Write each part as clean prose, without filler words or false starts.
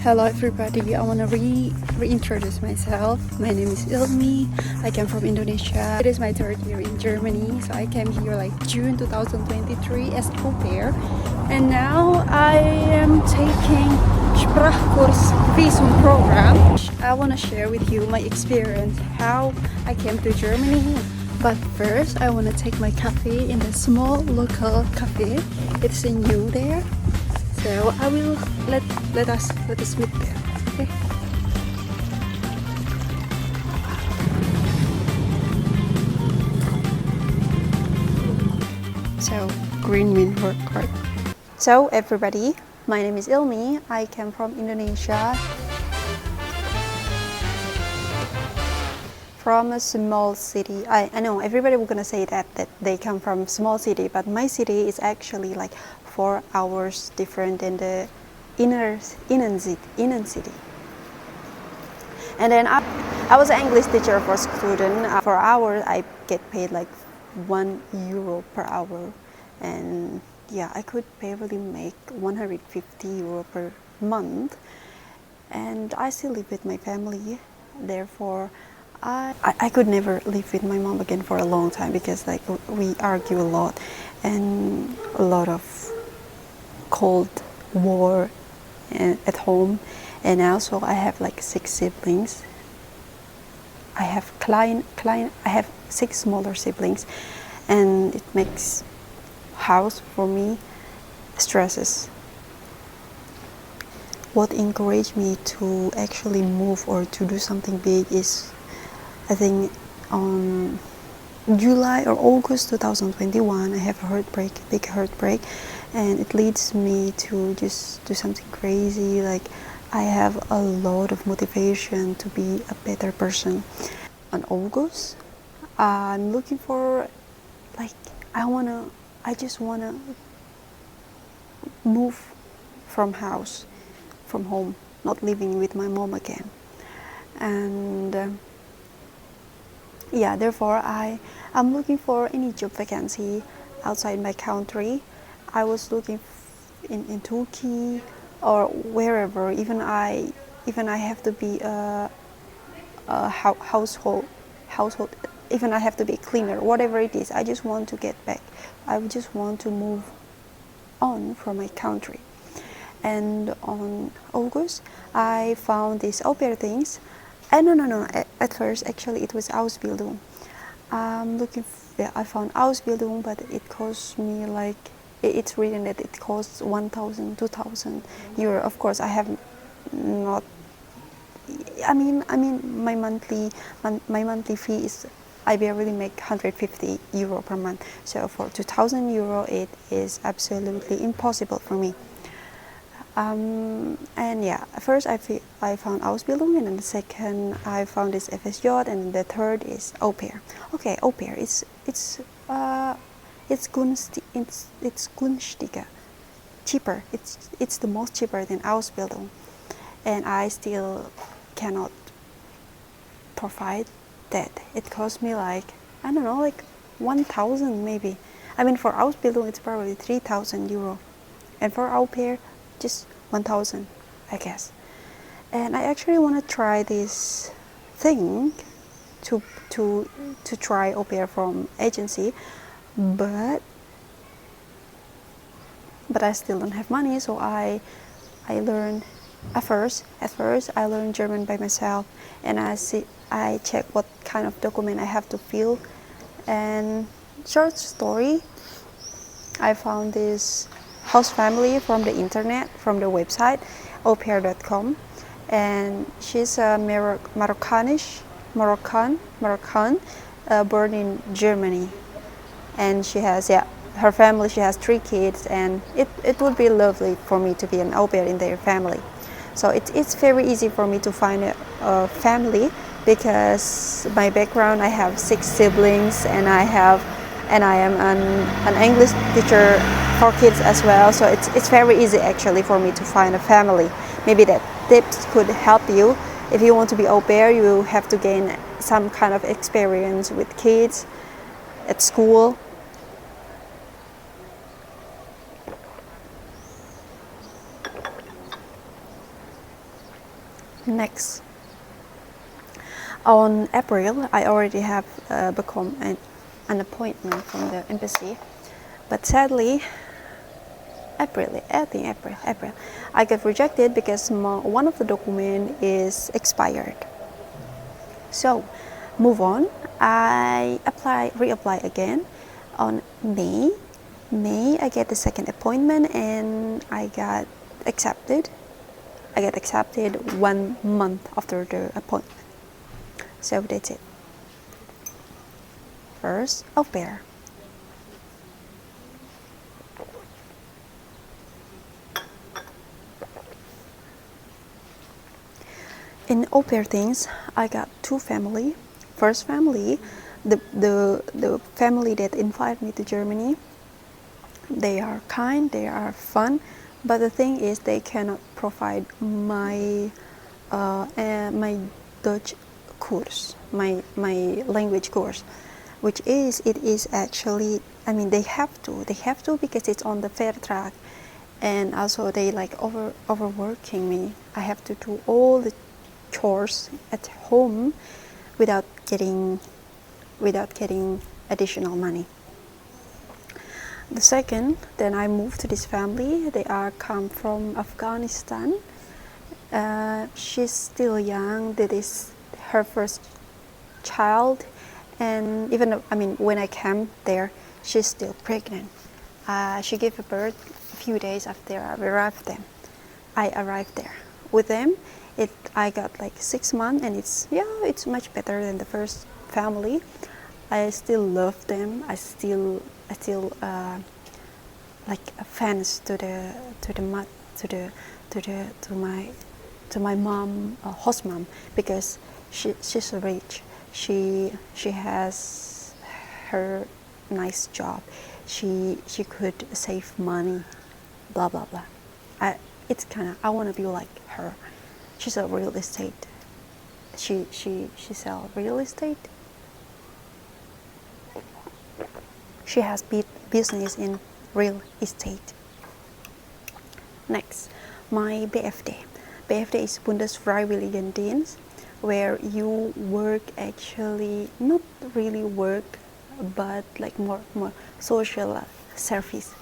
Hello everybody, I want to reintroduce myself. My name is Ilmi. I came from Indonesia. It is my third year in Germany, so I came here like June 2023 as au pair. And now I am taking Sprachkurs Visum program. I want to share with you my experience, how I came to Germany. But first, I want to take my cafe in the small local cafe. It's new there. So I will let us meet there. Okay. So Green Work Card. So everybody, my name is Ilmi. I came from Indonesia, from a small city. I know everybody was gonna say that they come from small city, but my city is actually like 4 hours different than the inner city. And then I was an English teacher for student. For hours, I get paid like €1 per hour, and yeah, I could barely make €150 per month. And I still live with my family. Therefore, I could never live with my mom again for a long time because like we argue a lot and a lot of cold war at home. And also I have like 6 siblings. I have I have 6 smaller siblings, and it makes house for me stresses. What encouraged me to actually move or to do something big is, I think, on July or August 2021, I have a big heartbreak, and it leads me to just do something crazy. Like I have a lot of motivation to be a better person. On August, I'm looking for, like, I just wanna move from home, not living with my mom again. And yeah, therefore I'm looking for any job vacancy outside my country. I was looking in Turkey or wherever. Even I have to be a household. Even I have to be a cleaner. Whatever it is, I just want to get back. I just want to move on from my country. And on August, I found these au pair things. No. At first, actually, it was Ausbildung. I found Ausbildung, but it cost me like, it's written that it costs 1,000, 2,000 euro. Of course, I have not. I mean, my monthly fee is, I barely make €150 per month. So for €2,000, it is absolutely impossible for me. And yeah, first I found Ausbildung, and then the second I found this FSJ, and the third is au pair. Okay, au pair it's günstiger, cheaper. It's the most cheaper than Ausbildung, and I still cannot provide that. It cost me like, I don't know, like 1,000 maybe. I mean, for Ausbildung it's probably €3,000, and for au pair just 1,000, I guess. And I actually want to try this thing to try au pair from agency, but I still don't have money. So I learned at first I learned German by myself, and I check what kind of document I have to fill. And short story, I found this host family from the internet, from the website aupair.com, and she's a Moroccan, born in Germany, and she has her family. She has 3 kids, and it would be lovely for me to be an au pair in their family. So it's very easy for me to find a family because my background, I have 6 siblings, and I am an English teacher for kids as well. So it's very easy actually for me to find a family. Maybe that tips could help you. If you want to be au pair, you have to gain some kind of experience with kids at school. Next, on April, I already have become an appointment from the embassy, but sadly, April, I got rejected because one of the document is expired. So, move on. I reapply again on May. I get the second appointment and I got accepted. 1 month after the appointment. So that's it. First, au pair. In au pair things, I got two family. First family, the family that invited me to Germany, they are kind, they are fun, but the thing is they cannot provide my my Dutch course, my language course, which is it is actually, I mean they have to because it's on the fair track, and also they like overworking me. I have to do all the chores at home without getting additional money. The second, then I moved to this family. They are come from Afghanistan. She's still young. That is her first child, and even when I came there, she's still pregnant. She gave birth a few days after I arrived there. With them, I got like 6 months, and it's much better than the first family. I still love them. I still like fans to my mom, host mom, because she's rich. She has her nice job. She could save money. Blah blah blah. I want to be like her. She's a real estate. She sell real estate. She has business in real estate. Next, my BFD. BFD is Bundesfreiwilligendienst, where you work actually, not really work, but like more social service,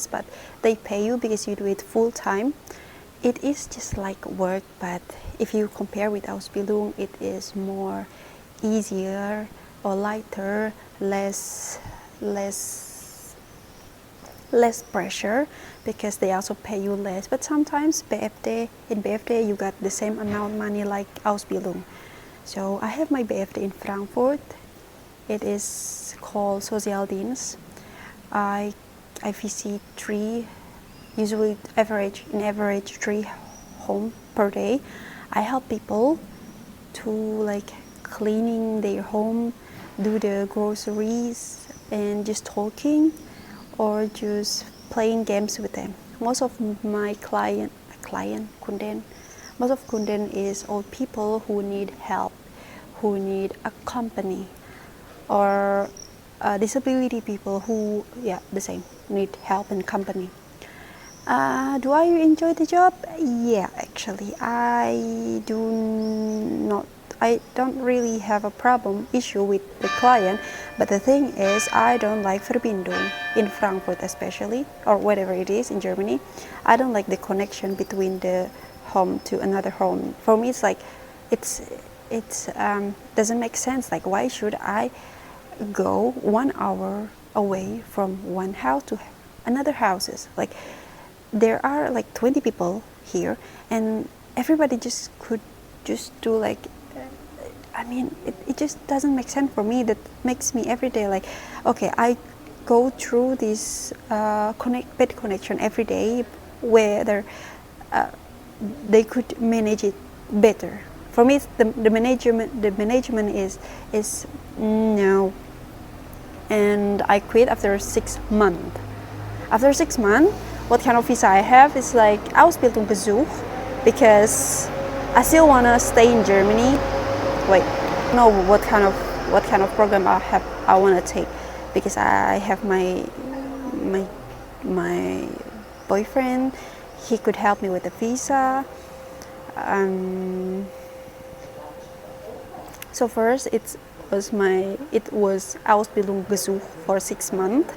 but they pay you because you do it full time. It is just like work, but if you compare with Ausbildung, it is more easier or lighter, less pressure, because they also pay you less. But sometimes in BFD you got the same amount of money like Ausbildung. So I have my BFD in Frankfurt. It is called Sozialdienst. I visit usually average 3 home per day. I help people to like cleaning their home, do the groceries, and just talking or just playing games with them. Most of my kunden, most of kunden is old people who need help, who need a company, or disability people who, the same, need help and company. Do I enjoy the job? Yeah, actually, I don't really have a issue with the client, but the thing is, I don't like Verbindung in Frankfurt especially, or whatever it is in Germany. I don't like the connection between the home to another home. For me, it's like, it's doesn't make sense. Like, why should I go 1 hour away from one house to another houses? Like, there are like 20 people here, and everybody could do like, it just doesn't make sense for me. That makes me every day like, okay, I go through this bad connection every day, whether they could manage it better. For me, the management is no. And I quit after 6 months. After 6 months, what kind of visa I have is like Ausbildungsbesuch, because I still wanna stay in Germany. Wait, know what kind of program I wanna take, because I have my boyfriend. He could help me with the visa. Um, so first it was Ausbildung gesucht for 6 months.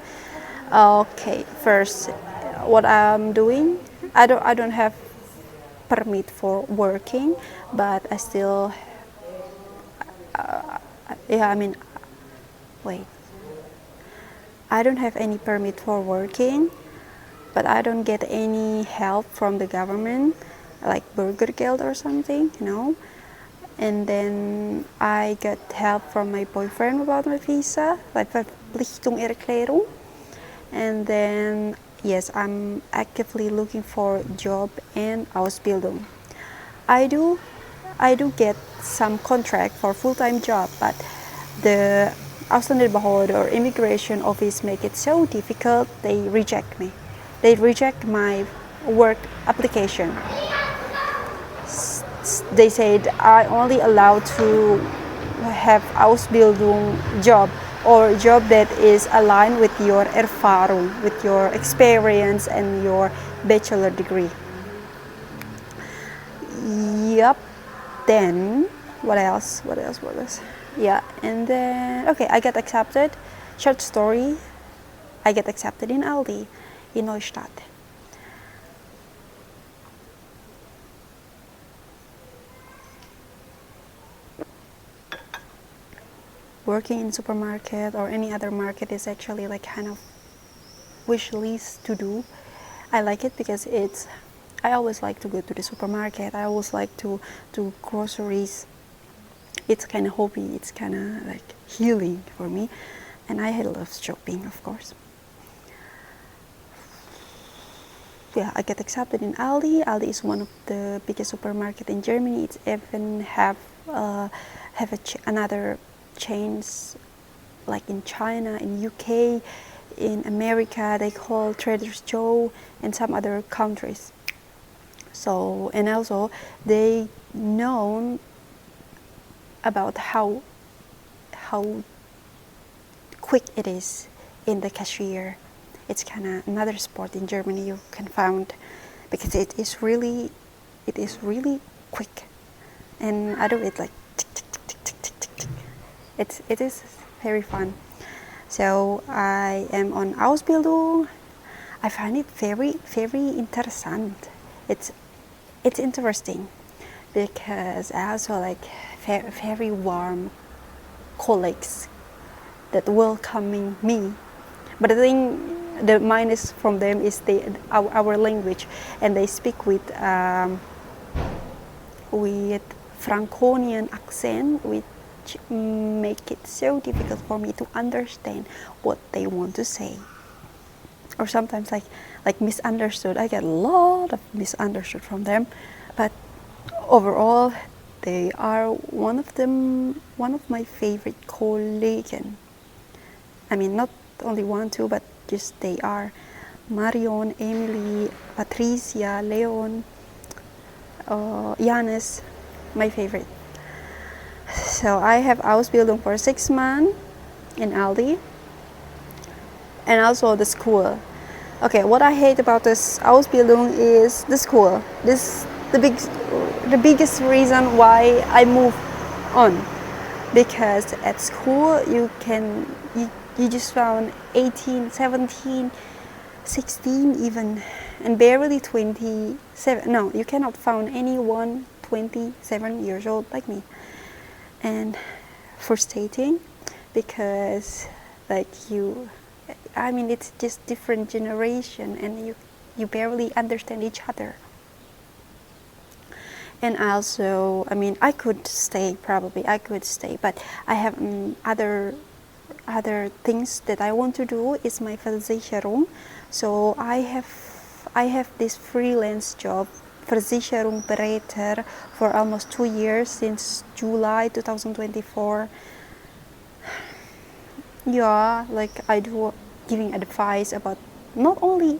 Okay, first what I'm doing, I don't have permit for working, but I still yeah I mean wait I don't have any permit for working, but I don't get any help from the government, like Bürgergeld or something, you know. And then I got help from my boyfriend about my visa, like Verpflichtungserklärung. And then, yes, I'm actively looking for job and Ausbildung. I do, I do get some contract for full-time job, but the Ausländerbehörde or immigration office make it so difficult. They reject me. They reject my work application. They said I only allowed to have Ausbildung job or job that is aligned with your Erfahrung, with your experience and your bachelor degree. Yep. Then what else? What else? What else? Yeah, and then okay, I got accepted. Short story. I get accepted in Aldi, in Neustadt. Working in supermarket or any other market is actually like kind of wish list to do. I like it because I always like to go to the supermarket. I always like to do groceries. It's kind of hobby. It's kind of like healing for me, and I love shopping, of course. Yeah, I get accepted in Aldi. Aldi is one of the biggest supermarket in Germany. It's even have another chains like in China, in UK, in America. They call Trader Joe, and some other countries. So and also they known about how quick it is in the cashier. It's kind of another sport in Germany you can find because it is really quick, and I do it like tick, tick, tick, tick, tick, tick, tick. It is very fun. So I am on Ausbildung. I find it very interessant. It's interesting because I also like very warm colleagues that welcoming me. But the thing, the minus from them is our language, and they speak with Franconian accent, which make it so difficult for me to understand what they want to say. Or sometimes like misunderstood. I get a lot of misunderstood from them, but overall they are one of my favorite colleagues. I mean, not only one, two, but just they are Marion, Emily, Patricia, Leon, Janis, my favorite. So I have Ausbildung for 6 months in Aldi, and also the school. Okay, what I hate about this Ausbildung is the school. The biggest reason why I move on, because at school you just found 18, 17, 16 even, and barely 27. No, you cannot find anyone 27 years old like me. And frustrating because it's just different generation, and you barely understand each other. And also, I could stay, but I have other things that I want to do is my Versicherung. So I have this freelance job, Versicherungsberater, for almost 2 years since July 2024. Yeah, like I do giving advice about not only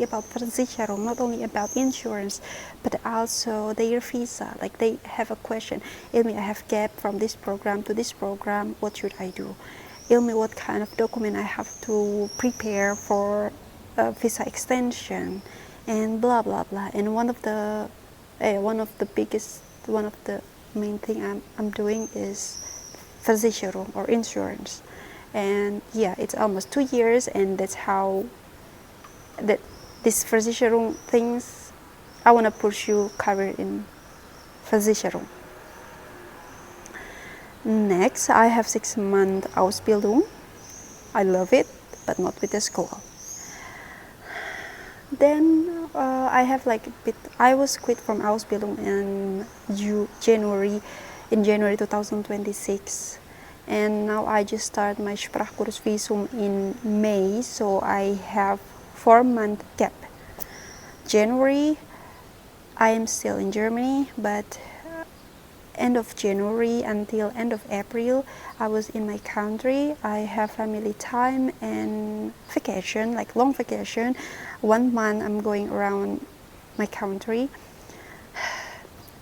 about Versicherung, not only about insurance, but also their visa. Like they have a question, Ilmi, I have gap from this program to this program, what should I do? Ilmi, what kind of document I have to prepare for a visa extension? and blah blah blah. And one of the main thing I'm doing is versicherung or insurance. And yeah, it's almost 2 years, and that's how that this versicherung things I want to pursue career in versicherung. Next, I have 6 month Ausbildung. I love it, but not with the school. Then I have like a bit. I was quit from Ausbildung in January 2026, and now I just start my Sprachkursvisum in May. So I have 4 month gap. January, I am still in Germany, but end of January until end of April, I was in my country. I have family time and vacation, like long vacation. 1 month I'm going around my country,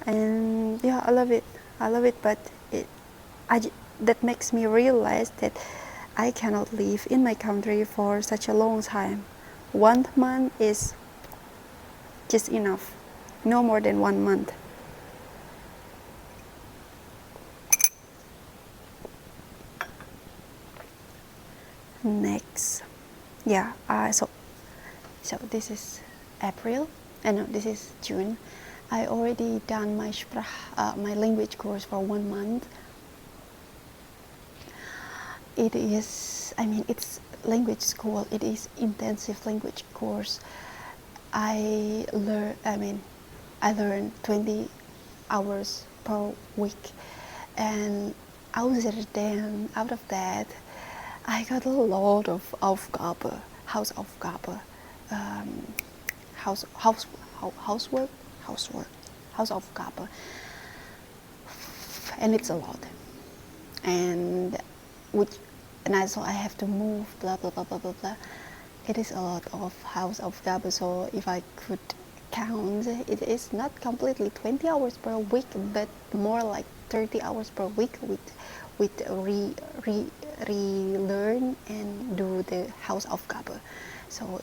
and yeah, I love it. But that makes me realize that I cannot live in my country for such a long time. 1 month is just enough, no more than 1 month. Next, yeah, so this is April, no, this is June. I already done my my language course for 1 month. It is, it's language school. It is intensive language course. I learn 20 hours per week, and other than out of that, I got a lot of Aufgabe, Hausaufgabe, Hausaufgabe, and it's a lot. And also I have to move, blah blah blah blah blah blah. It is a lot of Hausaufgabe. So if I could count, it is not completely 20 hours per week, but more like 30 hours per week with relearn and do the Hausaufgabe. So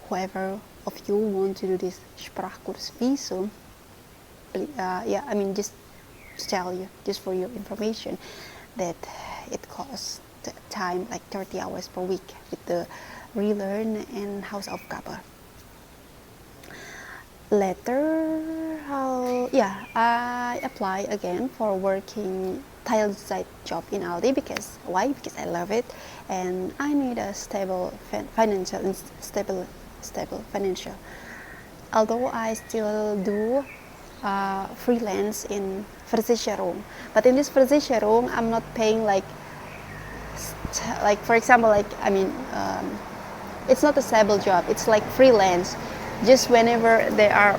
whoever of you want to do this Sprachkursvisum, just tell you, just for your information, that it costs time like 30 hours per week with the relearn and Hausaufgabe. Later, I apply again for working Teilzeit job in Aldi. Because why? Because I love it, and I need a stable financial, financial. Although I still do freelance in Versicherung, but in this Versicherung, I'm not paying like for example, it's not a stable job. It's like freelance. Just whenever there are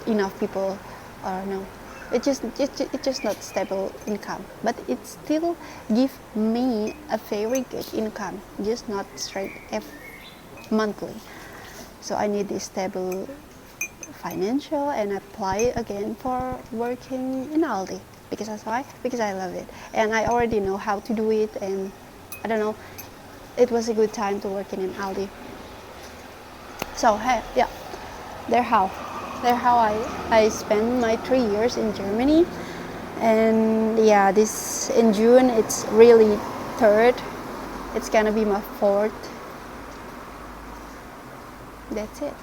enough people, or no, it's just not stable income. But it still give me a very good income, just not straight monthly. So I need this stable financial, and apply again for working in Aldi. Because that's why? Because I love it, and I already know how to do it, and I don't know, it was a good time to work in Aldi. So hey, yeah, there how I spent my 3 years in Germany. And yeah, this in June, it's really third. It's gonna be my fourth. That's it.